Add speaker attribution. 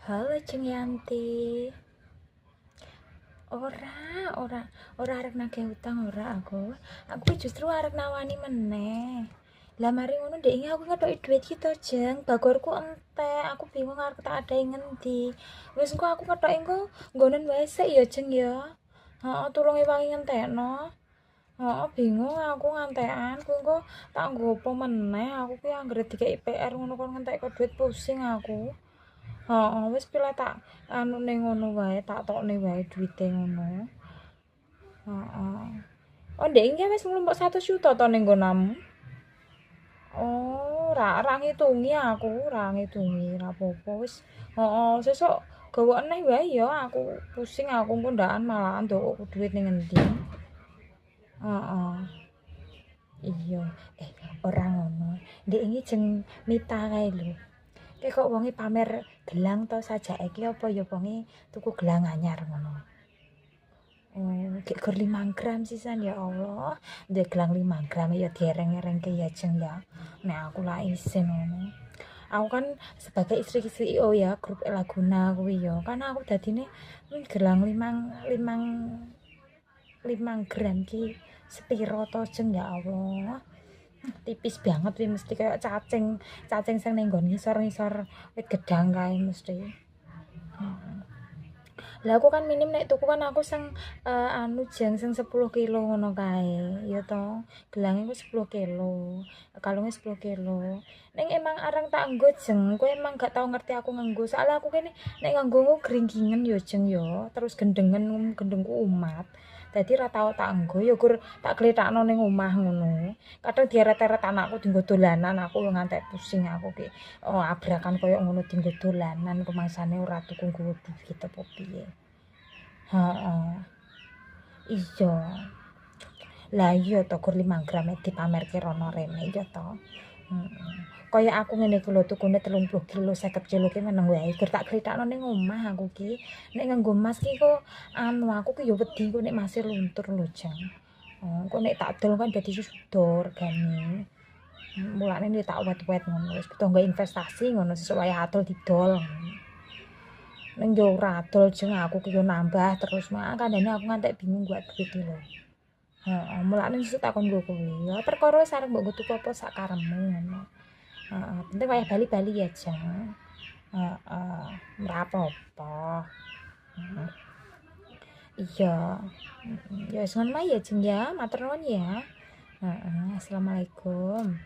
Speaker 1: Halo Jeng Yanti. Ora, ora, ora arek nagih utang ora aku. Aku justru arek nawani meneh. Lah mari ngono ndek iki aku ngethoki duit ki to, Jeng. Bagorku entek, aku bingung arep tak adahi ngendi. Wis engko aku ngethoki engko nggonen wae sik ya, Jeng ya. Heeh, tulungi wangi ngentekno. Heeh, bingung aku ngantekan, kuwi engko tak nggo apa meneh. Aku ki anggere dikeki PR ngono kon ngentekko duit pusing aku. Heeh, wis pilih tak anune ngono wae, tak tokne wae duwite ngono. Heeh. Oh, ndek iki wis nglumpuk 100 juta to ning nggonanmu? Oh, ra ngitungi aku, ra ngitungi, ra apa-apa wis. Heeh, sesuk gawa eneh wae ya, aku pusing aku engko ndakan malahan ndokokku duit ning endi. Heeh. Iya, ora ngono. Ndek iki jeng Mita kae lho. Kok wonge pamer gelang to sajake iki apa ya wonge tuku gelang anyar ngono. Oh, gek gur 5 gram sisan ya Allah. Duwe gelang 5 gram ya diereng-erengke ya Jeng ya. Nek aku lah isin ngono. Aku kan sebagai istri CEO ya grup Elaguna kuwi ya. Kan aku dadine gelang 5 gram ki sepiro to Jeng ya Allah. Tipis banget wi mesti kayak cacing sing ning nggon ngisor-ngisor wit gedang kae mesti. Lah aku kan minim nek tuku kan aku sing anu jeng sing 10 kilo ngono kae, ya to. Gelange ku 10 kilo, kalunge 10 kilo. Ning emang areng tak nggo jeng, kowe emang gak tau ngerti aku nganggo. Soale aku kene nek nganggo ku gringgingen yo jeng yo, terus gendengen gendengku umat. Dadi ra tau tak nggo, ya gur tak gletakno ning omah ngono. Kadang dieret-eret anakku dienggo dolanan, aku yo ngantek pusing aku ki. Oh, abrakan koyo ngono dienggo dolanan, rumangsane ora tuku nggowo duit apa piye. Heeh. Iya. Lah iya to gur 5 gram dipamerke rono rene ya to. Heeh. Kaya aku ngene iki lho tukune 30 kilo, 50 kilo ki meneng wae gur tak gletakno ning omah aku ki. Nek nganggo emas ki kok anu aku ki ya wedi kok nek masih luntur lho, Jang. Oh, kok nek tak dol kan dadi sudo regane. Mulane nek tak wet-wet ngono wis butuh nggo investasi ngono sesuk wae adol didol. Ning yo ora adol jeng aku ki yo nambah terus makane aku ngantek bingung gua duit iki lho. Heeh, mulane sesuk takon nggo kuwi. Ya perkara wis arep mbok tuku apa sak karepmu ngono. Heeh, penting wayah bali-bali ya jeng. Heeh, ora apa-apa. Heeh. Iya. Heeh. Ya wis ngono ya jeng ya, matur nuwun ya. Heeh, assalamualaikum.